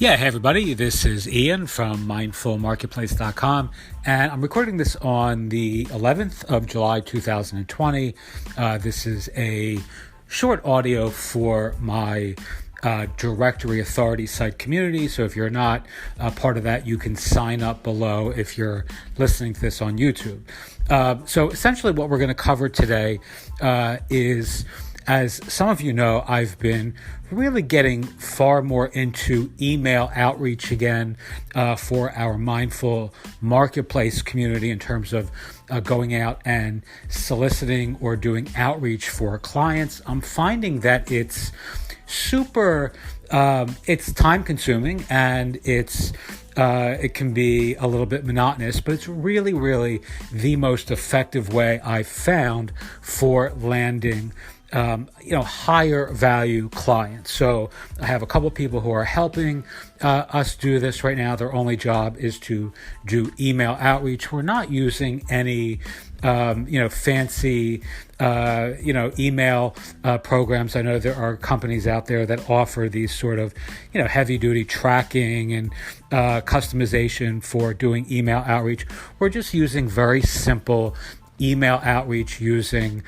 Yeah, hey everybody, this is Ian from mindfulmarketplace.com, and I'm recording this on the 11th of July 2020. This is a short audio for my directory authority site community. So if you're not part of that, you can sign up below if you're listening to this on YouTube. So essentially what we're going to cover today is, as some of you know, I've been really getting far more into email outreach again for our Mindful Marketplace community in terms of going out and soliciting or doing outreach for clients. I'm finding that it's super, it's time consuming and it can be a little bit monotonous, but it's really, really the most effective way I've found for landing higher value clients. So I have a couple of people who are helping us do this right now. Their only job is to do email outreach. We're not using any, fancy, email programs. I know there are companies out there that offer these sort of, heavy duty tracking and customization for doing email outreach. We're just using very simple email outreach using,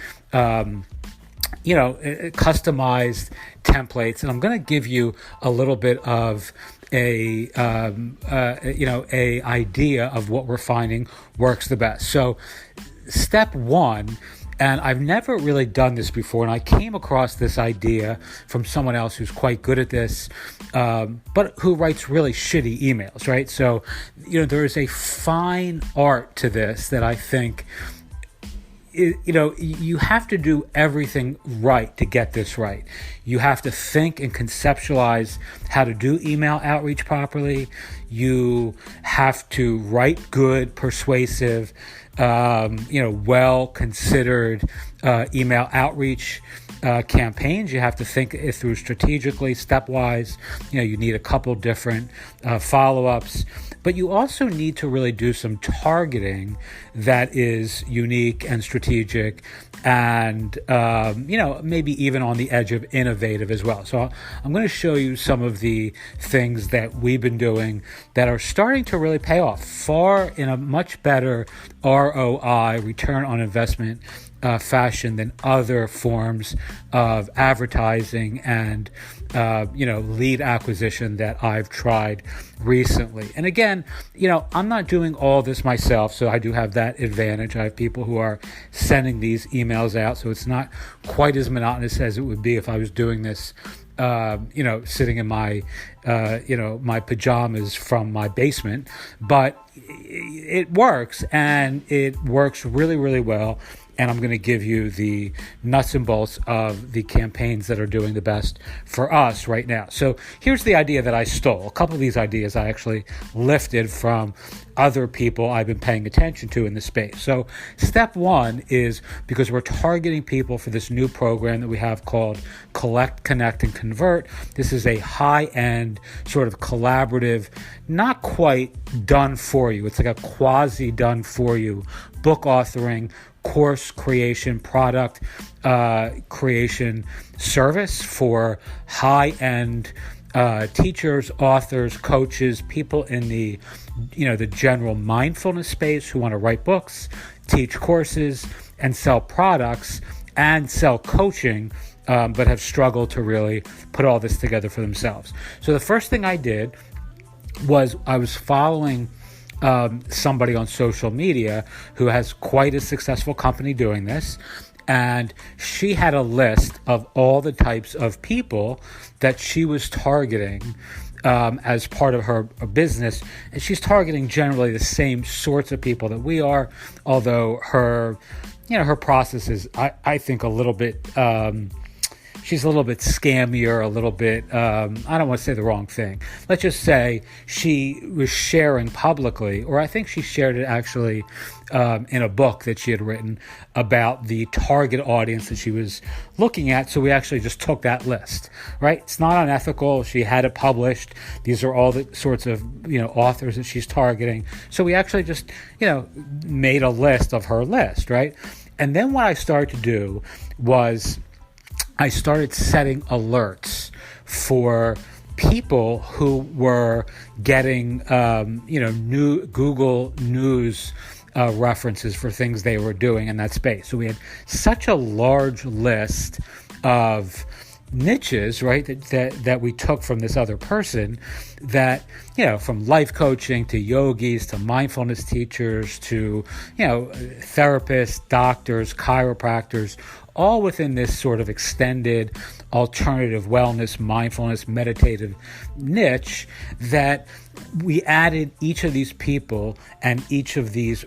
customized templates. And I'm going to give you a little bit of a idea of what we're finding works the best. So step one, and I've never really done this before, and I came across this idea from someone else who's quite good at this, but who writes really shitty emails, right? So, there is a fine art to this that I think you have to do everything right to get this right. You have to think and conceptualize how to do email outreach properly. You have to write good, persuasive, well-considered email outreach campaigns. You have to think it through strategically, stepwise. You need a couple different follow-ups. But you also need to really do some targeting that is unique and strategic and, maybe even on the edge of innovative as well. So I'm going to show you some of the things that we've been doing that are starting to really pay off far in a much better ROI, return on investment, fashion than other forms of advertising and lead acquisition that I've tried recently. And again, I'm not doing all this myself, so I do have that advantage. I have people who are sending these emails out, so it's not quite as monotonous as it would be if I was doing this sitting in my my pajamas from my basement. But it works, and it works really, really well. And I'm going to give you the nuts and bolts of the campaigns that are doing the best for us right now. So here's the idea that I stole. A couple of these ideas I actually lifted from other people I've been paying attention to in the space. So step one is, because we're targeting people for this new program that we have called Collect, Connect, and Convert. This is a high-end sort of collaborative, not quite done for you. It's like a quasi done for you book authoring, course creation, product creation service for high-end teachers, authors, coaches, people in the the general mindfulness space who want to write books, teach courses, and sell products and sell coaching, but have struggled to really put all this together for themselves. So the first thing I did was I was following somebody on social media who has quite a successful company doing this. And she had a list of all the types of people that she was targeting as part of her business. And she's targeting generally the same sorts of people that we are, although her process is, I think, a little bit she's a little bit scammier, a little bit, I don't want to say the wrong thing. Let's just say she was sharing publicly, or I think she shared it actually in a book that she had written about the target audience that she was looking at. So we actually just took that list, right? It's not unethical. She had it published. These are all the sorts of, authors that she's targeting. So we actually just, made a list of her list, right? And then what I started to do was I started setting alerts for people who were getting, new Google News references for things they were doing in that space. So we had such a large list of niches, right, that we took from this other person, that, from life coaching to yogis to mindfulness teachers to, therapists, doctors, chiropractors, all within this sort of extended alternative wellness, mindfulness, meditative niche, that we added each of these people and each of these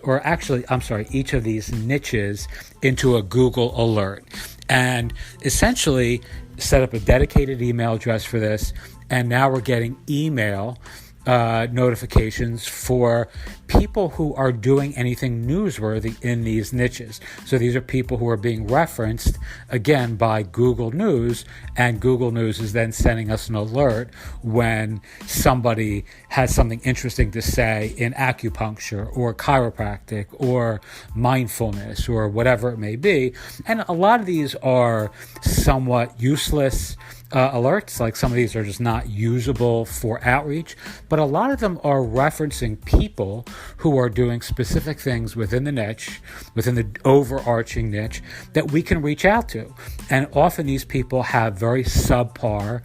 niches into a Google alert, and essentially set up a dedicated email address for this. And now we're getting email notifications for people who are doing anything newsworthy in these niches. So these are people who are being referenced, again, by Google News, and Google News is then sending us an alert when somebody has something interesting to say in acupuncture or chiropractic or mindfulness or whatever it may be. And a lot of these are somewhat useless alerts, like some of these are just not usable for outreach, but a lot of them are referencing people who are doing specific things within the niche, within the overarching niche, that we can reach out to. And often these people have very subpar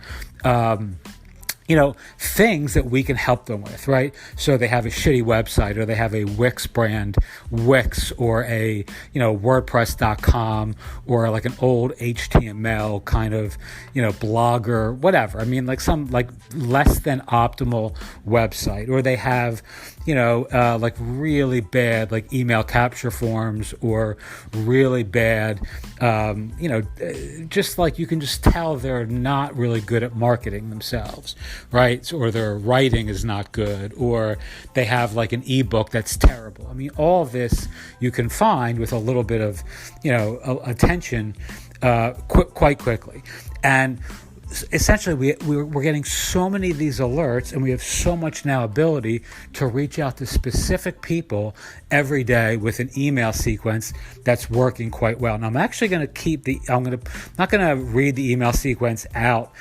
things that we can help them with, right? So they have a shitty website, or they have a Wix brand, Wix, or a, WordPress.com, or like an old HTML kind of, blogger, whatever. I mean, like some like less than optimal website, or they have, like really bad like email capture forms, or really bad, just like you can just tell they're not really good at marketing themselves, right? Or their writing is not good, or they have like an ebook that's terrible. I mean, all of this you can find with a little bit of, attention quite quickly. And essentially we're getting so many of these alerts, and we have so much now ability to reach out to specific people every day with an email sequence that's working quite well. And I'm actually going to not going to read the email sequence out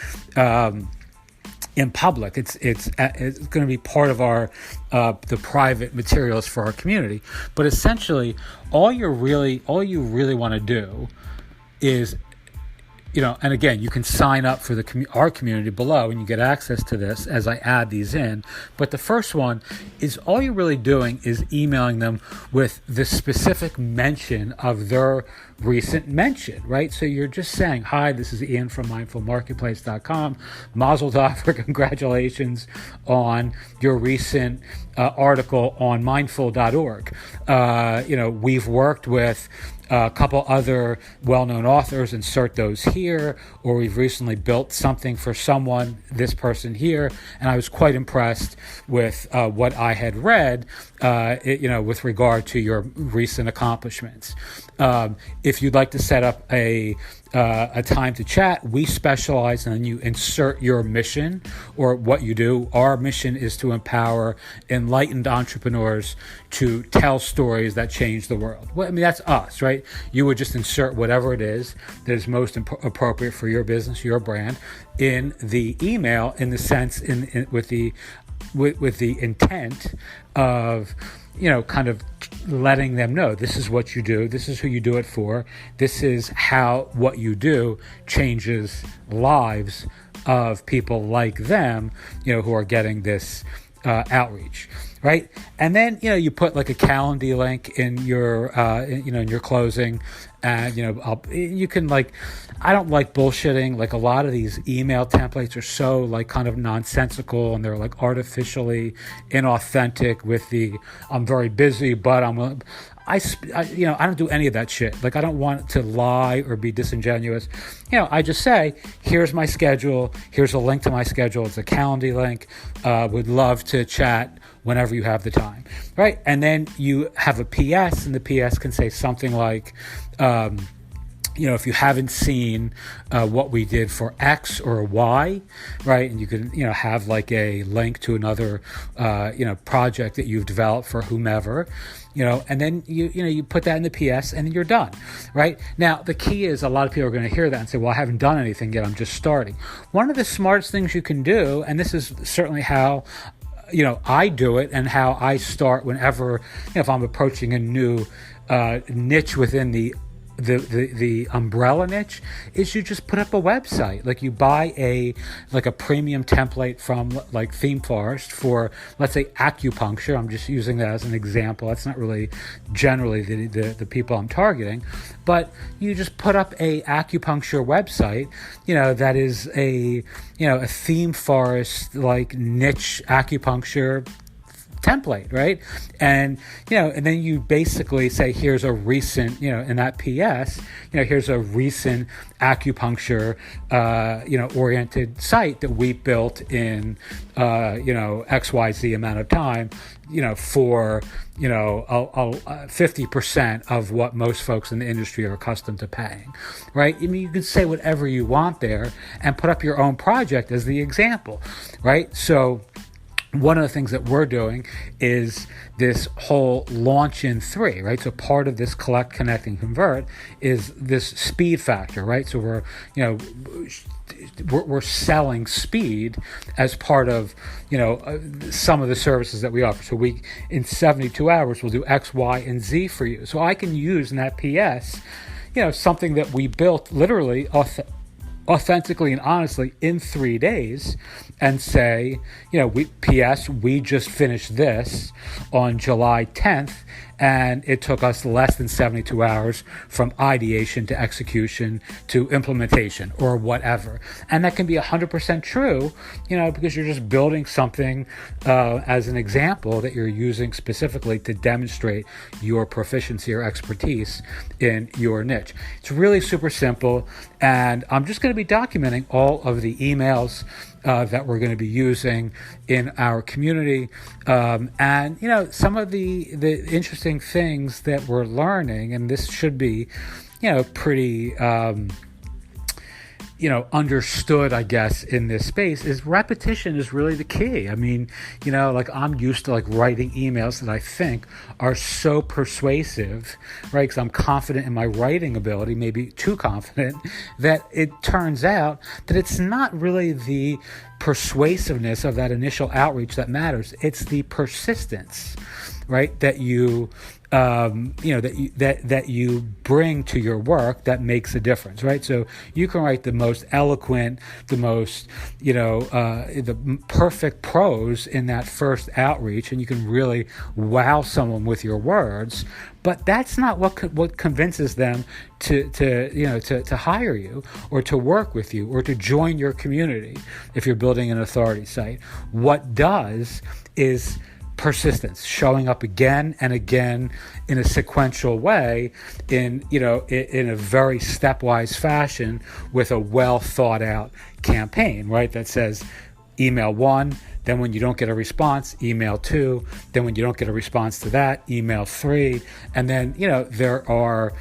in public. It's going to be part of our the private materials for our community. But essentially, all you really want to do is, and again, you can sign up for our community below, and you get access to this as I add these in. But the first one is, all you're really doing is emailing them with the specific mention of their recent mention, right? So you're just saying, hi, this is Ian from mindfulmarketplace.com. Mazel tov, for congratulations on your recent article on mindful.org. We've worked with a couple other well-known authors, insert those here, or we've recently built something for someone, this person here, and I was quite impressed with what I had read, with regard to your recent accomplishments. If you'd like to set up a time to chat, we specialize, and then you insert your mission or what you do. Our mission is to empower enlightened entrepreneurs to tell stories that change the world. Well, I mean, that's us, right? You would just insert whatever it is that is most appropriate for your business, your brand, in the email, in the sense, with the intent of, kind of letting them know, this is what you do, this is who you do it for, this is how what you do changes lives of people like them, who are getting this outreach, right? And then, you put like a Calendly link in your, in your closing, and, you can I don't like bullshitting. Like, a lot of these email templates are so like kind of nonsensical, and they're like artificially inauthentic with the, I'm very busy, but I don't do any of that shit. Like, I don't want to lie or be disingenuous. I just say, here's my schedule. Here's a link to my schedule. It's a Calendly link. Would love to chat whenever you have the time, right? And then you have a PS, and the PS can say something like, if you haven't seen what we did for X or Y, right? And you can, have like a link to another, project that you've developed for whomever. and then you put that in the PS and you're done, right? Now, the key is a lot of people are going to hear that and say, well, I haven't done anything yet. I'm just starting. One of the smartest things you can do, and this is certainly how I do it and how I start whenever, if I'm approaching a new niche within the umbrella niche, is you just put up a website. Like you buy a premium template from like Theme Forest for, let's say, acupuncture. I'm just using that as an example. That's not really generally the people I'm targeting, but you just put up a acupuncture website, that is a Theme Forest like niche acupuncture template, right? And and then you basically say, here's a recent, in that PS, here's a recent acupuncture oriented site that we built in XYZ amount of time, for 50% of what most folks in the industry are accustomed to paying, right? I mean, you can say whatever you want there and put up your own project as the example, right? So one of the things that we're doing is this whole launch in 3, right? So part of this collect, connect, and convert is this speed factor, right? So we're selling speed as part of, some of the services that we offer. So in 72 hours, we'll do X, Y, and Z for you. So I can use in that PS, something that we built literally authentically and honestly in 3 days and say, we just finished this on July 10th, and it took us less than 72 hours from ideation to execution to implementation or whatever. And that can be 100% true, because you're just building something as an example that you're using specifically to demonstrate your proficiency or expertise in your niche. It's really super simple, and I'm just going to be documenting all of the emails that we're going to be using in our community, and some of the interesting things that we're learning, and this should be pretty understood, I guess, in this space, is repetition is really the key. I mean, I'm used to writing emails that I think are so persuasive, right? Because I'm confident in my writing ability, maybe too confident, that it turns out that it's not really the persuasiveness of that initial outreach that matters. It's the persistence, right? That you that you bring to your work that makes a difference, right? So you can write the most eloquent, the most, the perfect prose in that first outreach, and you can really wow someone with your words. But that's not what convinces them to hire you or to work with you or to join your community if you're building an authority site. What does is persistence, showing up again and again in a sequential way, in a very stepwise fashion with a well thought out campaign, right? That says email 1, then when you don't get a response, email 2, then when you don't get a response to that, email 3, and then there are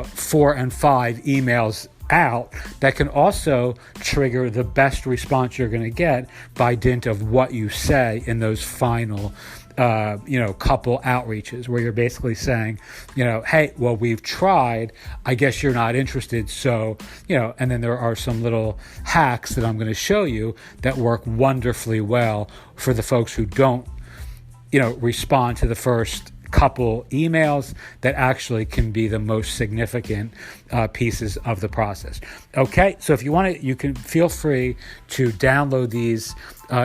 4 and 5 emails out that can also trigger the best response you're going to get by dint of what you say in those final couple outreaches, where you're basically saying, hey, well, we've tried, I guess you're not interested. So, and then there are some little hacks that I'm going to show you that work wonderfully well for the folks who don't, respond to the first couple emails that actually can be the most significant pieces of the process. Okay, so if you want to, you can feel free to download these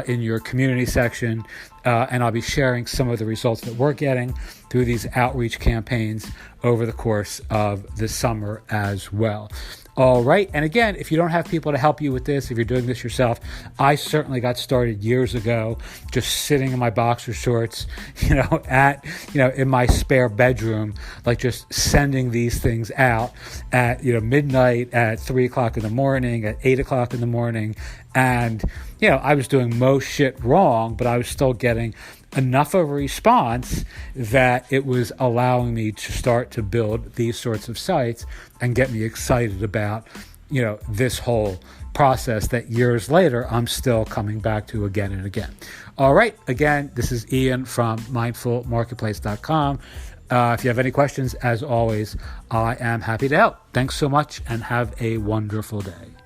in your community section, and I'll be sharing some of the results that we're getting through these outreach campaigns over the course of the summer as well. All right. And again, if you don't have people to help you with this, if you're doing this yourself, I certainly got started years ago, just sitting in my boxer shorts, in my spare bedroom, just sending these things out at, midnight, at 3 o'clock in the morning, at 8 o'clock in the morning. And, I was doing most shit wrong, but I was still getting enough of a response that it was allowing me to start to build these sorts of sites and get me excited about, this whole process that years later I'm still coming back to again and again. All right. Again, this is Ian from mindfulmarketplace.com. If you have any questions, as always, I am happy to help. Thanks so much and have a wonderful day.